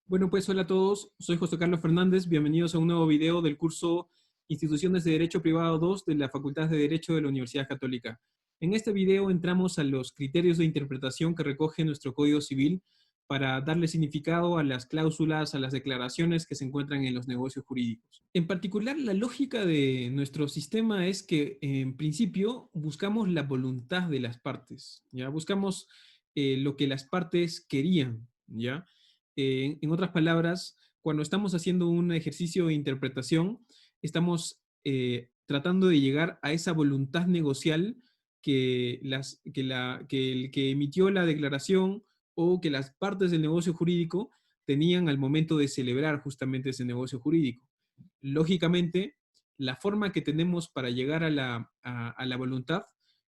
Bueno, pues hola a todos, soy José Carlos Fernández, bienvenidos a un nuevo video del curso Instituciones de Derecho Privado 2 de la Facultad de Derecho de la Universidad Católica. En este video entramos a los criterios de interpretación que recoge nuestro Código Civil para darle significado a las cláusulas, a las declaraciones que se encuentran en los negocios jurídicos. En particular, la lógica de nuestro sistema es que, en principio, buscamos la voluntad de las partes, ¿ya? Buscamos lo que las partes querían, ¿ya? En otras palabras, cuando estamos haciendo un ejercicio de interpretación, estamos tratando de llegar a esa voluntad negocial que el que emitió la declaración o que las partes del negocio jurídico tenían al momento de celebrar justamente ese negocio jurídico. Lógicamente, la forma que tenemos para llegar a la voluntad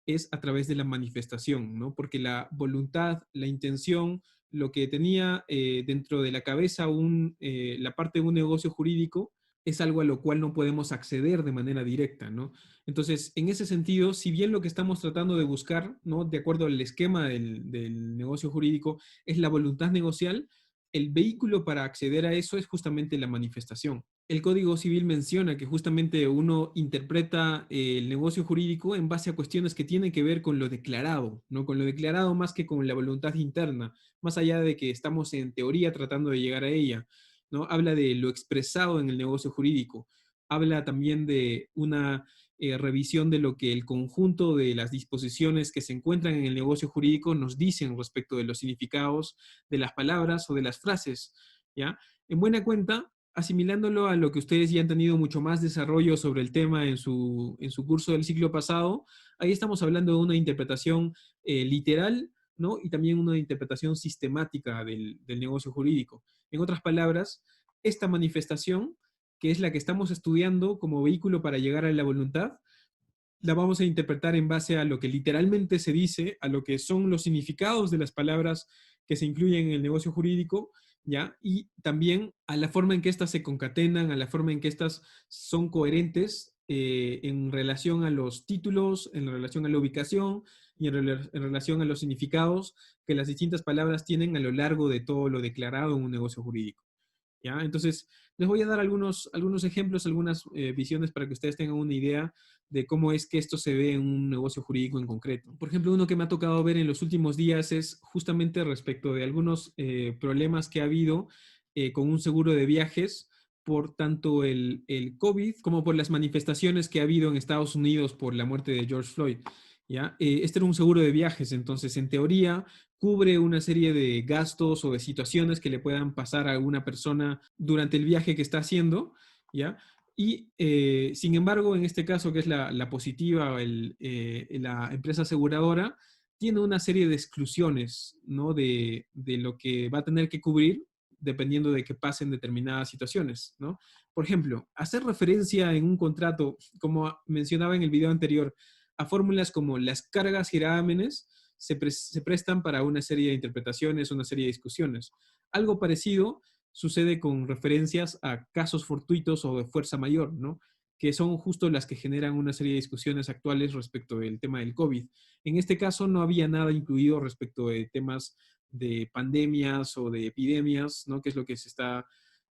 es a través de la manifestación, ¿no? Porque la voluntad, la intención, lo que tenía dentro de la cabeza la parte de un negocio jurídico es algo a lo cual no podemos acceder de manera directa, ¿no? Entonces, en ese sentido, si bien lo que estamos tratando de buscar, ¿no? De acuerdo al esquema del negocio jurídico, es la voluntad negocial, el vehículo para acceder a eso es justamente la manifestación. El Código Civil menciona que justamente uno interpreta el negocio jurídico en base a cuestiones que tienen que ver con lo declarado, ¿no? Con lo declarado más que con la voluntad interna, más allá de que estamos en teoría tratando de llegar a ella, ¿no? Habla de lo expresado en el negocio jurídico, habla también de una revisión de lo que el conjunto de las disposiciones que se encuentran en el negocio jurídico nos dicen respecto de los significados de las palabras o de las frases, ¿ya? En buena cuenta, asimilándolo a lo que ustedes ya han tenido mucho más desarrollo sobre el tema en su curso del ciclo pasado, ahí estamos hablando de una interpretación literal, ¿no? Y también una interpretación sistemática del negocio jurídico. En otras palabras, esta manifestación, que es la que estamos estudiando como vehículo para llegar a la voluntad, la vamos a interpretar en base a lo que literalmente se dice, a lo que son los significados de las palabras que se incluyen en el negocio jurídico, ¿ya? Y también a la forma en que éstas se concatenan, a la forma en que éstas son coherentes en relación a los títulos, en relación a la ubicación y en relación a los significados que las distintas palabras tienen a lo largo de todo lo declarado en un negocio jurídico. ¿Ya? Entonces, les voy a dar algunos ejemplos, algunas visiones para que ustedes tengan una idea de cómo es que esto se ve en un negocio jurídico en concreto. Por ejemplo, uno que me ha tocado ver en los últimos días es justamente respecto de algunos problemas que ha habido con un seguro de viajes por tanto el COVID como por las manifestaciones que ha habido en Estados Unidos por la muerte de George Floyd. ¿Ya? Este era un seguro de viajes, entonces en teoría cubre una serie de gastos o de situaciones que le puedan pasar a alguna persona durante el viaje que está haciendo, ¿ya? Y sin embargo, en este caso, que es la positiva, la empresa aseguradora, tiene una serie de exclusiones, ¿no? De lo que va a tener que cubrir dependiendo de que pasen determinadas situaciones, ¿no? Por ejemplo, hacer referencia en un contrato, como mencionaba en el video anterior, a fórmulas como las cargas y gravámenes, se prestan para una serie de interpretaciones, una serie de discusiones. Algo parecido sucede con referencias a casos fortuitos o de fuerza mayor, ¿no? Que son justo las que generan una serie de discusiones actuales respecto del tema del COVID. En este caso no había nada incluido respecto de temas de pandemias o de epidemias, ¿no? Que es lo que se está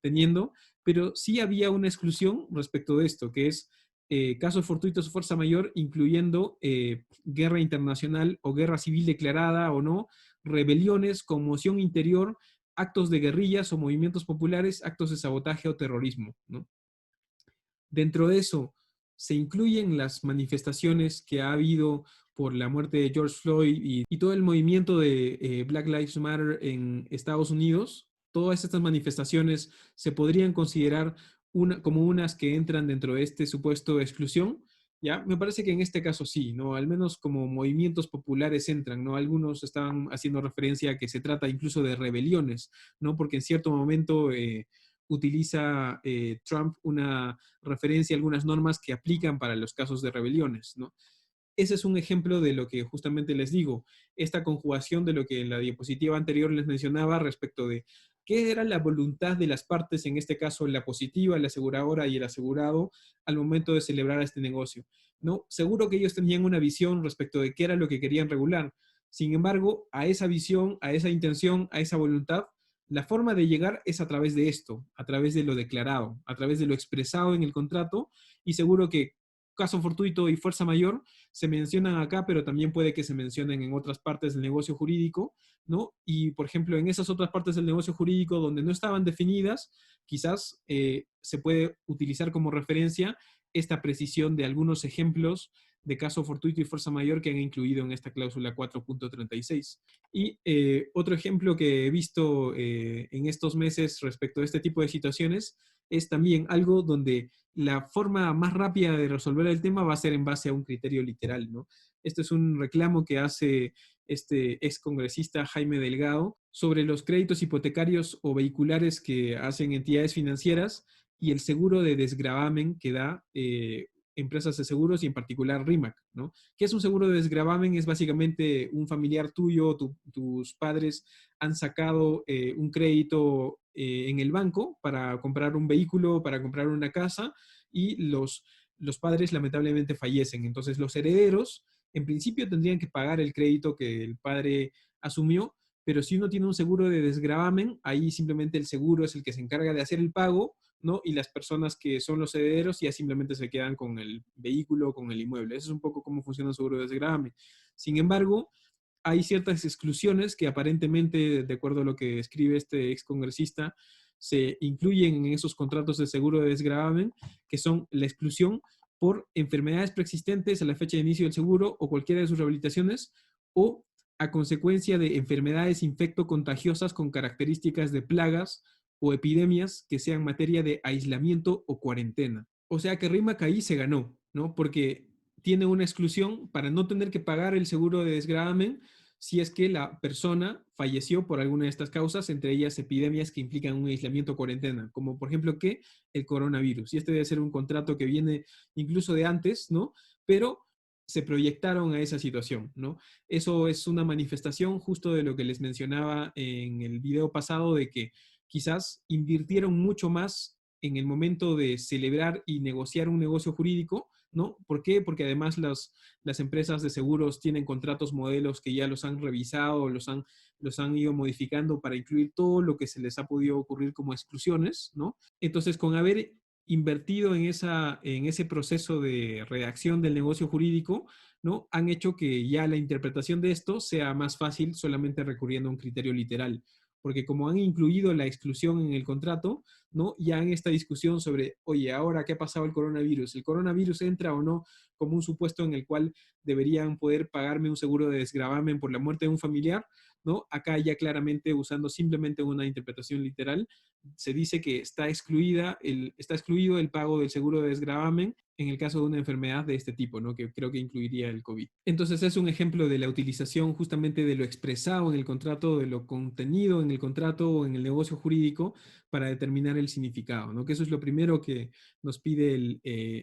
teniendo, pero sí había una exclusión respecto de esto, que es casos fortuitos o fuerza mayor, incluyendo guerra internacional o guerra civil declarada o no, rebeliones, conmoción interior, actos de guerrillas o movimientos populares, actos de sabotaje o terrorismo, ¿no? Dentro de eso, se incluyen las manifestaciones que ha habido por la muerte de George Floyd y todo el movimiento de Black Lives Matter en Estados Unidos. Todas estas manifestaciones se podrían considerar como unas que entran dentro de este supuesto de exclusión. ¿Ya? Me parece que en este caso sí, ¿no? Al menos como movimientos populares entran, ¿no? Algunos están haciendo referencia a que se trata incluso de rebeliones, ¿no? Porque en cierto momento utiliza Trump una referencia a algunas normas que aplican para los casos de rebeliones, ¿no? Ese es un ejemplo de lo que justamente les digo, esta conjugación de lo que en la diapositiva anterior les mencionaba respecto de qué era la voluntad de las partes, en este caso la positiva, la aseguradora y el asegurado, al momento de celebrar este negocio, ¿no? Seguro que ellos tenían una visión respecto de qué era lo que querían regular. Sin embargo, a esa visión, a esa intención, a esa voluntad, La forma de llegar es a través de esto, a través de lo declarado, a través de lo expresado en el contrato, y seguro que caso fortuito y fuerza mayor se mencionan acá, pero también puede que se mencionen en otras partes del negocio jurídico, ¿no? Y, por ejemplo, en esas otras partes del negocio jurídico donde no estaban definidas, quizás se puede utilizar como referencia esta precisión de algunos ejemplos de caso fortuito y fuerza mayor que han incluido en esta cláusula 4.36. Y otro ejemplo que he visto en estos meses respecto a este tipo de situaciones es también algo donde la forma más rápida de resolver el tema va a ser en base a un criterio literal, ¿no? Este es un reclamo que hace este ex congresista Jaime Delgado sobre los créditos hipotecarios o vehiculares que hacen entidades financieras y el seguro de desgravamen que da empresas de seguros y en particular RIMAC, ¿no? ¿Qué es un seguro de desgravamen? Es básicamente un familiar tuyo, tus padres han sacado un crédito en el banco para comprar un vehículo, para comprar una casa, y los padres lamentablemente fallecen. Entonces los herederos en principio tendrían que pagar el crédito que el padre asumió, pero si uno tiene un seguro de desgravamen, ahí simplemente el seguro es el que se encarga de hacer el pago, ¿no? Y las personas que son los herederos ya simplemente se quedan con el vehículo, con el inmueble. Eso es un poco cómo funciona el seguro de desgravamen. Sin embargo, hay ciertas exclusiones que aparentemente, de acuerdo a lo que escribe este ex congresista, se incluyen en esos contratos de seguro de desgravamen, que son la exclusión por enfermedades preexistentes a la fecha de inicio del seguro o cualquiera de sus rehabilitaciones, o a consecuencia de enfermedades infecto-contagiosas con características de plagas o epidemias que sean materia de aislamiento o cuarentena. O sea que RIMAC ahí se ganó, ¿no? Porque tiene una exclusión para no tener que pagar el seguro de desgravamen si es que la persona falleció por alguna de estas causas, entre ellas epidemias que implican un aislamiento o cuarentena, como por ejemplo que el coronavirus. Y este debe ser un contrato que viene incluso de antes, ¿no? Pero se proyectaron a esa situación, ¿no? Eso es una manifestación justo de lo que les mencionaba en el video pasado, de que quizás invirtieron mucho más en el momento de celebrar y negociar un negocio jurídico, ¿no? ¿Por qué? Porque además las empresas de seguros tienen contratos modelos que ya los han revisado, los han ido modificando para incluir todo lo que se les ha podido ocurrir como exclusiones, ¿no? Entonces, con haber invertido en ese proceso de redacción del negocio jurídico, ¿no? Han hecho que ya la interpretación de esto sea más fácil solamente recurriendo a un criterio literal. Porque como han incluido la exclusión en el contrato, ¿no? Ya en esta discusión sobre, oye, ahora, ¿qué ha pasado el coronavirus? ¿El coronavirus entra o no como un supuesto en el cual deberían poder pagarme un seguro de desgravamen por la muerte de un familiar? ¿No? Acá ya claramente, usando simplemente una interpretación literal, se dice que está excluido el pago del seguro de desgravamen en el caso de una enfermedad de este tipo, ¿no? Que creo que incluiría el COVID. Entonces es un ejemplo de la utilización justamente de lo expresado en el contrato, de lo contenido en el contrato o en el negocio jurídico para determinar el significado, ¿no? Que eso es lo primero que nos pide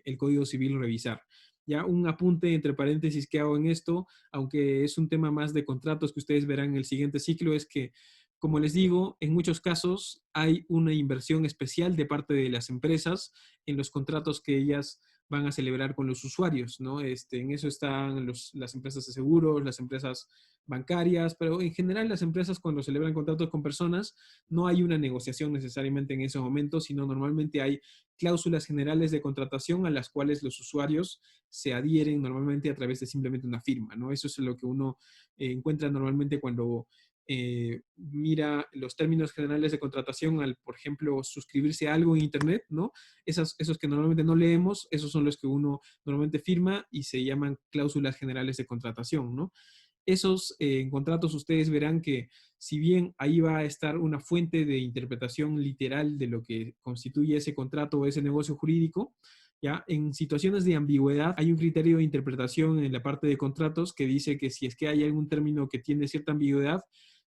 el Código Civil revisar. Ya un apunte entre paréntesis que hago en esto, aunque es un tema más de contratos que ustedes verán en el siguiente ciclo, es que, como les digo, en muchos casos hay una inversión especial de parte de las empresas en los contratos que ellas van a celebrar con los usuarios, ¿no? En eso están las empresas de seguros, las empresas bancarias, pero en general las empresas cuando celebran contratos con personas no hay una negociación necesariamente en ese momento, sino normalmente hay cláusulas generales de contratación a las cuales los usuarios se adhieren normalmente a través de simplemente una firma, ¿no? Eso es lo que uno encuentra normalmente cuando mira los términos generales de contratación al, por ejemplo, suscribirse a algo en Internet, ¿no? Esos que normalmente no leemos, esos son los que uno normalmente firma y se llaman cláusulas generales de contratación, ¿no? Esos contratos ustedes verán que si bien ahí va a estar una fuente de interpretación literal de lo que constituye ese contrato o ese negocio jurídico, ya en situaciones de ambigüedad hay un criterio de interpretación en la parte de contratos que dice que si es que hay algún término que tiene cierta ambigüedad,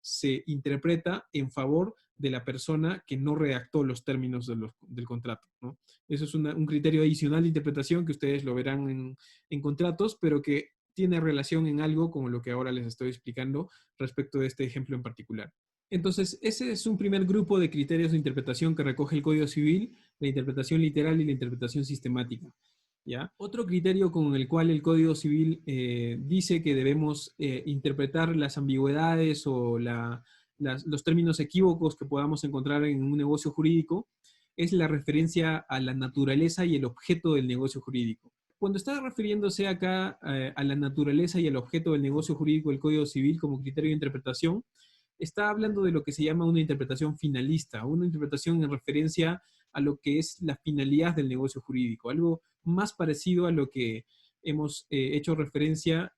se interpreta en favor de la persona que no redactó los términos del contrato, ¿no? Eso es un criterio adicional de interpretación que ustedes lo verán en contratos, pero que tiene relación en algo con lo que ahora les estoy explicando respecto de este ejemplo en particular. Entonces, ese es un primer grupo de criterios de interpretación que recoge el Código Civil, la interpretación literal y la interpretación sistemática. ¿Ya? Otro criterio con el cual el Código Civil dice que debemos interpretar las ambigüedades o los términos equívocos que podamos encontrar en un negocio jurídico es la referencia a la naturaleza y el objeto del negocio jurídico. Cuando está refiriéndose acá a la naturaleza y el objeto del negocio jurídico del Código Civil como criterio de interpretación, está hablando de lo que se llama una interpretación finalista, una interpretación en referencia a lo que es la finalidad del negocio jurídico, algo más parecido a lo que hemos hecho referencia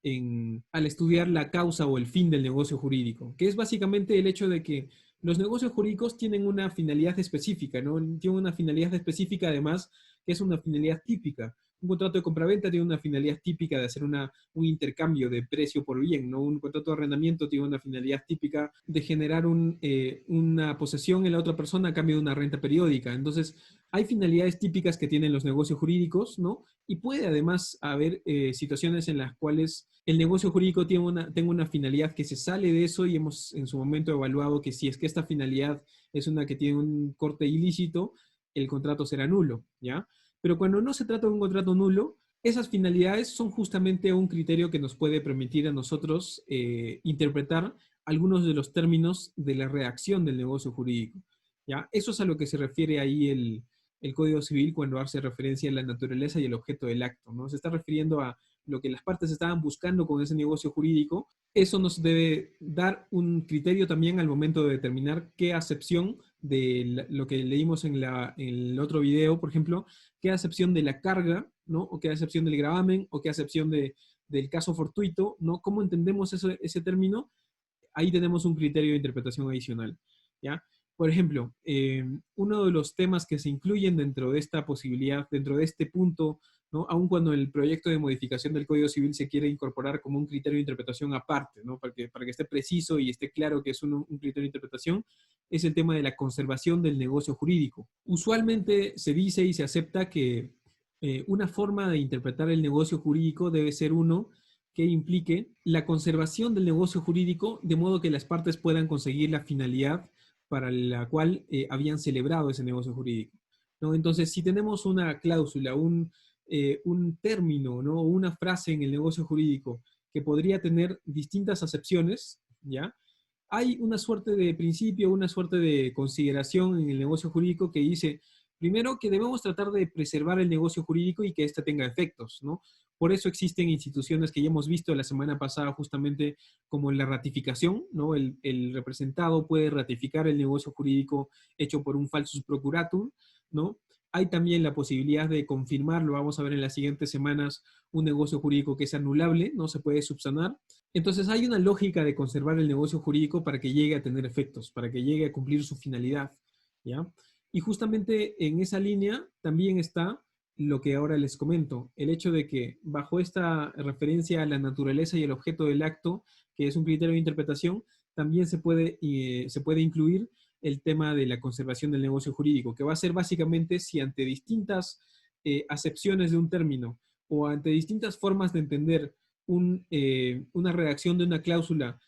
al estudiar la causa o el fin del negocio jurídico, que es básicamente el hecho de que los negocios jurídicos tienen una finalidad específica, ¿no? Tienen una finalidad específica, además, que es una finalidad típica. Un contrato de compraventa tiene una finalidad típica de hacer un intercambio de precio por bien, ¿no? Un contrato de arrendamiento tiene una finalidad típica de generar una posesión en la otra persona a cambio de una renta periódica. Entonces, hay finalidades típicas que tienen los negocios jurídicos, ¿no? Y puede además haber situaciones en las cuales el negocio jurídico tenga una finalidad que se sale de eso y hemos en su momento evaluado que si es que esta finalidad es una que tiene un corte ilícito, el contrato será nulo, ¿ya? Pero cuando no se trata de un contrato nulo, esas finalidades son justamente un criterio que nos puede permitir a nosotros interpretar algunos de los términos de la redacción del negocio jurídico, ¿ya? Eso es a lo que se refiere ahí el Código Civil cuando hace referencia a la naturaleza y el objeto del acto, ¿no? Se está refiriendo a lo que las partes estaban buscando con ese negocio jurídico. Eso nos debe dar un criterio también al momento de determinar qué acepción de lo que leímos en el otro video, por ejemplo, qué acepción de la carga, ¿no? O qué acepción del gravamen, o qué acepción del caso fortuito, ¿no? ¿Cómo entendemos ese término? Ahí tenemos un criterio de interpretación adicional, ¿ya? Por ejemplo, uno de los temas que se incluyen dentro de esta posibilidad, dentro de este punto, ¿no? Aun cuando el proyecto de modificación del Código Civil se quiere incorporar como un criterio de interpretación aparte, ¿no? Para que esté preciso y esté claro que es un criterio de interpretación, es el tema de la conservación del negocio jurídico. Usualmente se dice y se acepta que una forma de interpretar el negocio jurídico debe ser uno que implique la conservación del negocio jurídico de modo que las partes puedan conseguir la finalidad para la cual habían celebrado ese negocio jurídico, ¿no? Entonces, si tenemos una cláusula, un término, ¿no? Una frase en el negocio jurídico que podría tener distintas acepciones, ¿ya? Hay una suerte de principio, una suerte de consideración en el negocio jurídico que dice, primero, que debemos tratar de preservar el negocio jurídico y que éste tenga efectos, ¿no? Por eso existen instituciones que ya hemos visto la semana pasada justamente como la ratificación, ¿no? El representado puede ratificar el negocio jurídico hecho por un falsus procuratum, ¿no? Hay también la posibilidad de confirmar, lo vamos a ver en las siguientes semanas, un negocio jurídico que es anulable, no se puede subsanar. Entonces hay una lógica de conservar el negocio jurídico para que llegue a tener efectos, para que llegue a cumplir su finalidad, ¿ya? Y justamente en esa línea también está lo que ahora les comento, el hecho de que bajo esta referencia a la naturaleza y el objeto del acto, que es un criterio de interpretación, también se puede incluir el tema de la conservación del negocio jurídico, que va a ser básicamente si ante distintas acepciones de un término o ante distintas formas de entender una redacción de una cláusula,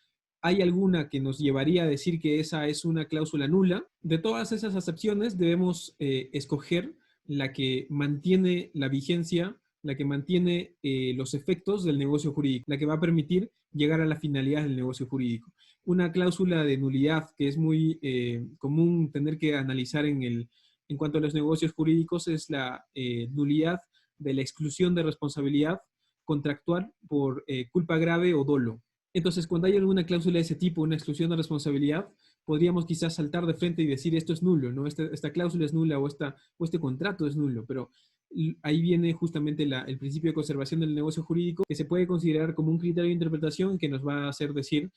hay alguna que nos llevaría a decir que esa es una cláusula nula. De todas esas acepciones debemos escoger la que mantiene la vigencia, la que mantiene los efectos del negocio jurídico, la que va a permitir llegar a la finalidad del negocio jurídico. Una cláusula de nulidad que es muy común tener que analizar en cuanto a los negocios jurídicos es la nulidad de la exclusión de responsabilidad contractual por culpa grave o dolo. Entonces, cuando hay alguna cláusula de ese tipo, una exclusión de responsabilidad, podríamos quizás saltar de frente y decir esto es nulo, ¿no? Esta cláusula es nula o este contrato es nulo, pero ahí viene justamente el principio de conservación del negocio jurídico que se puede considerar como un criterio de interpretación que nos va a hacer decir,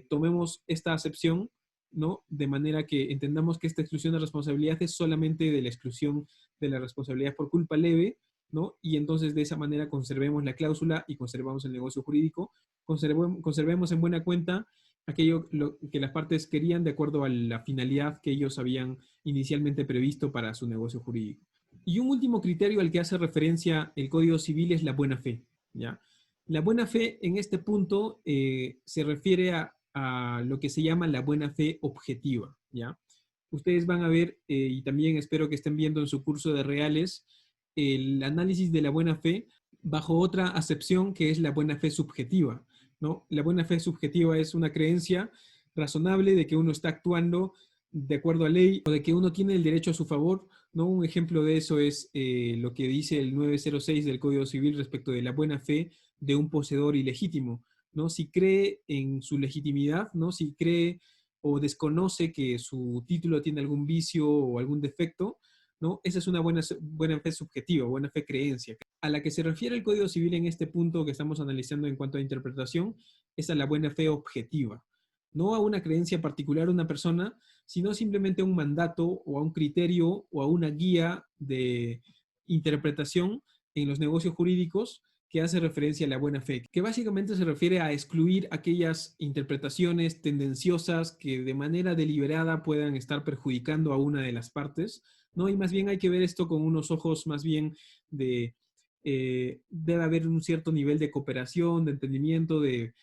tomemos esta acepción, ¿no? De manera que entendamos que esta exclusión de responsabilidad es solamente de la exclusión de la responsabilidad por culpa leve, ¿no? Y entonces de esa manera conservemos la cláusula y conservamos el negocio jurídico, conservemos en buena cuenta aquello que las partes querían de acuerdo a la finalidad que ellos habían inicialmente previsto para su negocio jurídico. Y un último criterio al que hace referencia el Código Civil es la buena fe, ¿ya? La buena fe en este punto se refiere a lo que se llama la buena fe objetiva, ¿ya? Ustedes van a ver, y también espero que estén viendo en su curso de reales, el análisis de la buena fe bajo otra acepción que es la buena fe subjetiva, ¿no? La buena fe subjetiva es una creencia razonable de que uno está actuando de acuerdo a ley o de que uno tiene el derecho a su favor, ¿no? Un ejemplo de eso es lo que dice el 906 del Código Civil respecto de la buena fe de un poseedor ilegítimo, ¿no? Si cree en su legitimidad, ¿no? Si cree o desconoce que su título tiene algún vicio o algún defecto, ¿no? Esa es una buena fe subjetiva, buena fe creencia. A la que se refiere el Código Civil en este punto que estamos analizando en cuanto a interpretación, es a la buena fe objetiva. No a una creencia particular de una persona, sino simplemente a un mandato o a un criterio o a una guía de interpretación en los negocios jurídicos que hace referencia a la buena fe, que básicamente se refiere a excluir aquellas interpretaciones tendenciosas que de manera deliberada puedan estar perjudicando a una de las partes, ¿no? Y más bien hay que ver esto con unos ojos más bien de, debe haber un cierto nivel de cooperación, de entendimiento, de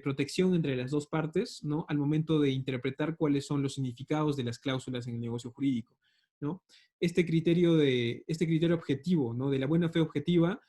protección entre las dos partes, ¿no? Al momento de interpretar cuáles son los significados de las cláusulas en el negocio jurídico, ¿no? Este criterio objetivo, ¿no? De la buena fe objetiva,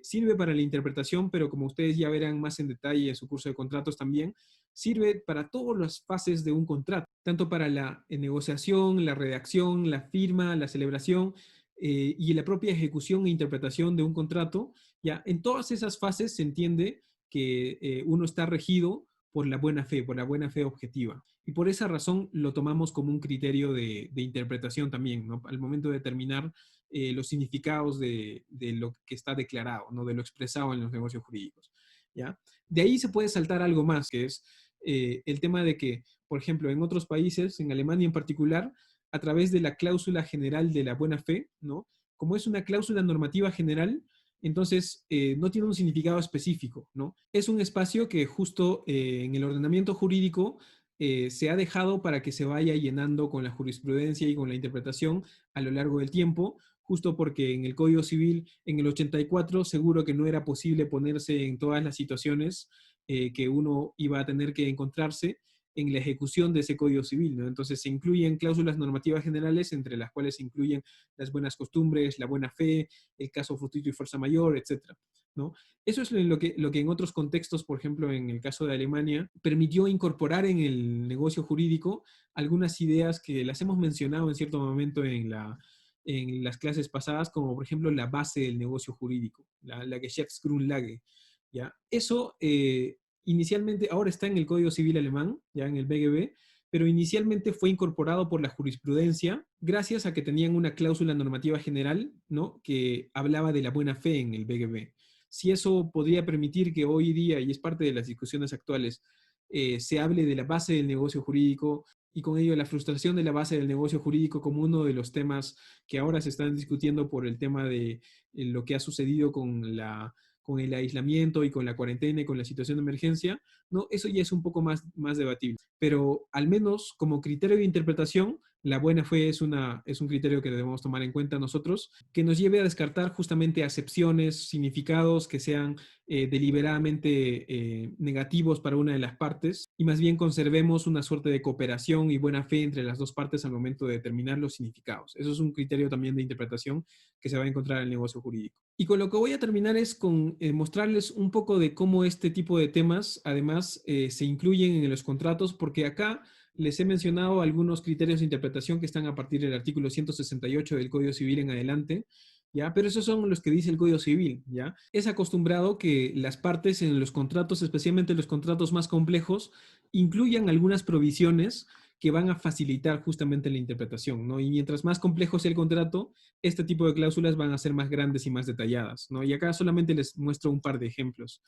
sirve para la interpretación, pero como ustedes ya verán más en detalle en su curso de contratos también, sirve para todas las fases de un contrato, tanto para la negociación, la redacción, la firma, la celebración y la propia ejecución e interpretación de un contrato. Ya en todas esas fases se entiende que uno está regido por la buena fe objetiva. Y por esa razón lo tomamos como un criterio de interpretación también, ¿no? Al momento de determinar los significados de lo que está declarado, ¿no? De lo expresado en los negocios jurídicos. ¿Ya? De ahí se puede saltar algo más, que es el tema de que, por ejemplo, en otros países, en Alemania en particular, a través de la cláusula general de la buena fe, ¿no? Como es una cláusula normativa general, entonces no tiene un significado específico, ¿no? Es un espacio que justo en el ordenamiento jurídico se ha dejado para que se vaya llenando con la jurisprudencia y con la interpretación a lo largo del tiempo, justo porque en el Código Civil, en el 84, seguro que no era posible ponerse en todas las situaciones que uno iba a tener que encontrarse en la ejecución de ese Código Civil, ¿no? Entonces se incluyen cláusulas normativas generales, entre las cuales se incluyen las buenas costumbres, la buena fe, el caso fortuito y fuerza mayor, etcétera, ¿no? Eso es lo que en otros contextos, por ejemplo, en el caso de Alemania, permitió incorporar en el negocio jurídico algunas ideas que las hemos mencionado en cierto momento en las clases pasadas, como por ejemplo la base del negocio jurídico, la Geschäftsgrundlage. ¿Ya? Eso inicialmente, ahora está en el Código Civil alemán, ya en el BGB, pero inicialmente fue incorporado por la jurisprudencia gracias a que tenían una cláusula normativa general, ¿no? Que hablaba de la buena fe en el BGB. Si eso podría permitir que hoy día, y es parte de las discusiones actuales, se hable de la base del negocio jurídico y con ello la frustración de la base del negocio jurídico como uno de los temas que ahora se están discutiendo por el tema de lo que ha sucedido con el aislamiento y con la cuarentena y con la situación de emergencia, ¿no? Eso ya es un poco más debatible. Pero al menos como criterio de interpretación, la buena fe es un criterio que debemos tomar en cuenta nosotros, que nos lleve a descartar justamente acepciones, significados que sean deliberadamente negativos para una de las partes y más bien conservemos una suerte de cooperación y buena fe entre las dos partes al momento de determinar los significados. Eso es un criterio también de interpretación que se va a encontrar en el negocio jurídico. Y con lo que voy a terminar es con mostrarles un poco de cómo este tipo de temas además se incluyen en los contratos, porque acá les he mencionado algunos criterios de interpretación que están a partir del artículo 168 del Código Civil en adelante, ¿ya? Pero esos son los que dice el Código Civil, ¿ya? Es acostumbrado que las partes en los contratos, especialmente los contratos más complejos, incluyan algunas provisiones que van a facilitar justamente la interpretación, ¿no? Y mientras más complejo sea el contrato, este tipo de cláusulas van a ser más grandes y más detalladas, ¿no? Y acá solamente les muestro un par de ejemplos.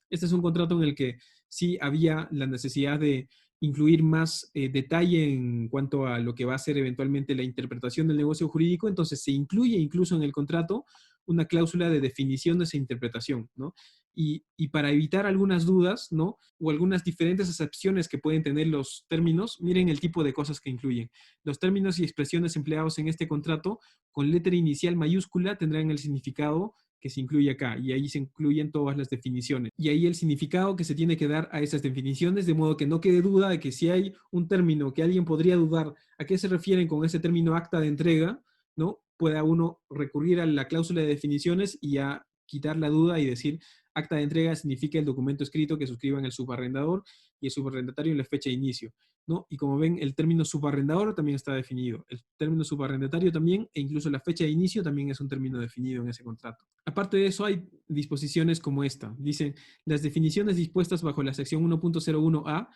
Este es un contrato en el que sí había la necesidad de incluir más detalle en cuanto a lo que va a ser eventualmente la interpretación del negocio jurídico, entonces se incluye incluso en el contrato una cláusula de definiciones e interpretación, ¿no? Y para evitar algunas dudas, ¿no? O algunas diferentes acepciones que pueden tener los términos, miren el tipo de cosas que incluyen. Los términos y expresiones empleados en este contrato con letra inicial mayúscula tendrán el significado que se incluye acá, y ahí se incluyen todas las definiciones. Y ahí el significado que se tiene que dar a esas definiciones, de modo que no quede duda de que si hay un término que alguien podría dudar a qué se refieren con ese término acta de entrega, ¿no? Pueda uno recurrir a la cláusula de definiciones y a quitar la duda y decir, Acta de entrega significa el documento escrito que suscriban el subarrendador y el subarrendatario en la fecha de inicio, ¿no? Y como ven, el término subarrendador también está definido. El término subarrendatario también, e incluso la fecha de inicio también es un término definido en ese contrato. Aparte de eso, hay disposiciones como esta. Dicen, las definiciones dispuestas bajo la sección 1.01a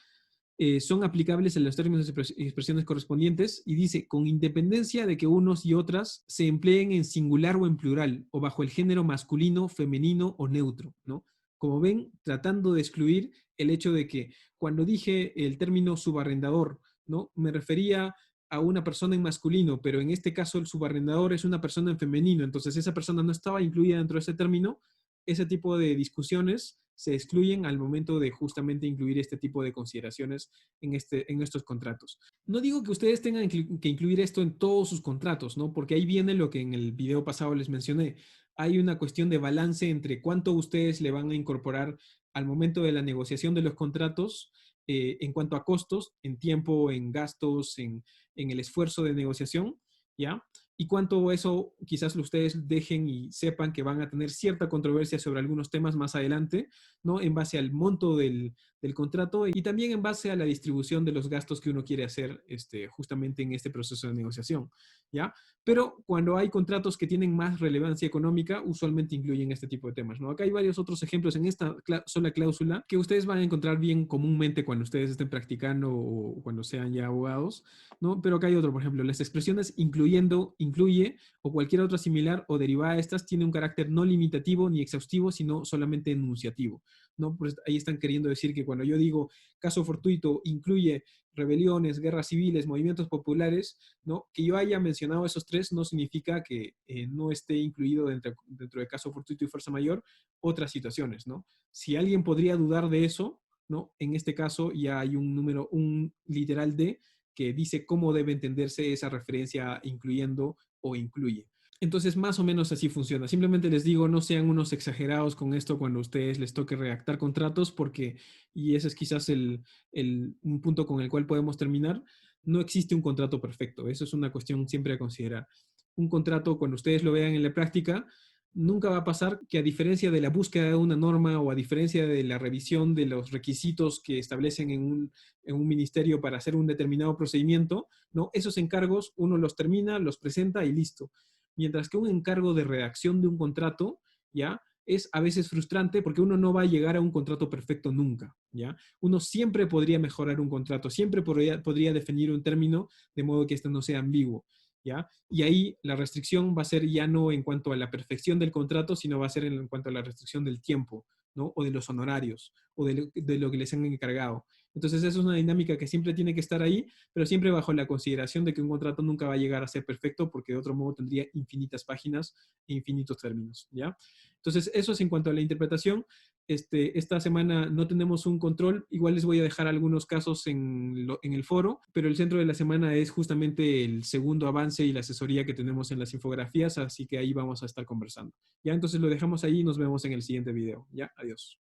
son aplicables en los términos y expresiones correspondientes y dice, con independencia de que unos y otras se empleen en singular o en plural o bajo el género masculino, femenino o neutro, ¿no? Como ven, tratando de excluir el hecho de que cuando dije el término subarrendador, ¿no? Me refería a una persona en masculino, pero en este caso el subarrendador es una persona en femenino, entonces esa persona no estaba incluida dentro de ese término. Ese tipo de discusiones se excluyen al momento de justamente incluir este tipo de consideraciones en estos contratos. No digo que ustedes tengan que incluir esto en todos sus contratos, ¿no? Porque ahí viene lo que en el video pasado les mencioné. Hay una cuestión de balance entre cuánto ustedes le van a incorporar al momento de la negociación de los contratos en cuanto a costos, en tiempo, en gastos, en el esfuerzo de negociación, ¿ya? Y cuánto eso quizás ustedes dejen y sepan que van a tener cierta controversia sobre algunos temas más adelante, ¿no? En base al monto del contrato y también en base a la distribución de los gastos que uno quiere hacer justamente en este proceso de negociación, ¿ya? Pero cuando hay contratos que tienen más relevancia económica, usualmente incluyen este tipo de temas, ¿no? Acá hay varios otros ejemplos en esta sola cláusula que ustedes van a encontrar bien comúnmente cuando ustedes estén practicando o cuando sean ya abogados, ¿no? Pero acá hay otro, por ejemplo, las expresiones incluyendo, incluye o cualquier otra similar o derivada de estas tiene un carácter no limitativo ni exhaustivo, sino solamente enunciativo, ¿no? Pues ahí están queriendo decir que cuando yo digo caso fortuito incluye rebeliones, guerras civiles, movimientos populares, ¿no? Que yo haya mencionado esos tres no significa que no esté incluido dentro de caso fortuito y fuerza mayor otras situaciones, ¿no? Si alguien podría dudar de eso, ¿no? En este caso ya hay un número, un literal de que dice cómo debe entenderse esa referencia incluyendo o incluye. Entonces, más o menos así funciona. Simplemente les digo, no sean unos exagerados con esto cuando a ustedes les toque redactar contratos, porque, y ese es quizás un punto con el cual podemos terminar, no existe un contrato perfecto. Eso es una cuestión siempre a considerar. Un contrato, cuando ustedes lo vean en la práctica, nunca va a pasar que a diferencia de la búsqueda de una norma o a diferencia de la revisión de los requisitos que establecen en un ministerio para hacer un determinado procedimiento, ¿no? Esos encargos uno los termina, los presenta y listo. Mientras que un encargo de redacción de un contrato, ¿ya? Es a veces frustrante porque uno no va a llegar a un contrato perfecto nunca, ¿ya? Uno siempre podría mejorar un contrato, siempre podría definir un término de modo que este no sea ambiguo, ¿ya? Y ahí la restricción va a ser ya no en cuanto a la perfección del contrato, sino va a ser en cuanto a la restricción del tiempo, ¿no? O de los honorarios, o de lo que les han encargado. Entonces, eso es una dinámica que siempre tiene que estar ahí, pero siempre bajo la consideración de que un contrato nunca va a llegar a ser perfecto, porque de otro modo tendría infinitas páginas e infinitos términos, ¿ya? Entonces, eso es en cuanto a la interpretación. Esta semana no tenemos un control, igual les voy a dejar algunos casos en el foro, pero el centro de la semana es justamente el segundo avance y la asesoría que tenemos en las infografías, así que ahí vamos a estar conversando. Ya, entonces lo dejamos ahí y nos vemos en el siguiente video. Ya, adiós.